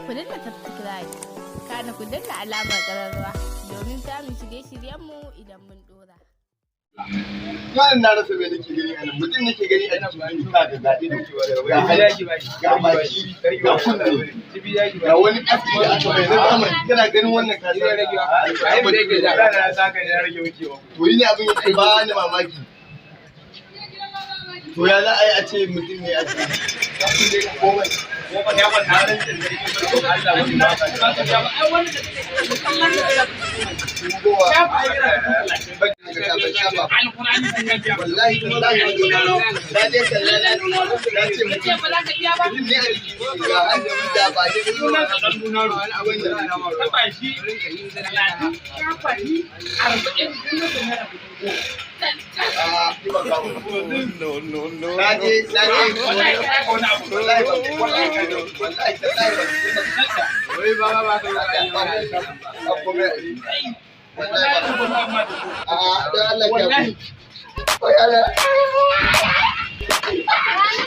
ku danna subscribe, kana ku danna alamar ƙararrawa domin samun shirye-shiryenmu idan mun dora. Malam na rasa me nake gani a nan, mutum nake gani a cikin ina da daɗi da ga hayaki ga baki ga kunne ga wani ƙarfi da aka bai na zamani kana ganin wannan kasa ya rage ai ba yake da na saka ne ya rage wucewa to yi ne abin yake ba ni mamaki to ya za a yi a ce mutum ne a cikin komai ya ban na ran da Allah wani ba ka ai wanda wallahi na je kalla na ce mutum ne a jiki ga hannun da ba ne nuna wani abin da na taba shi 30 40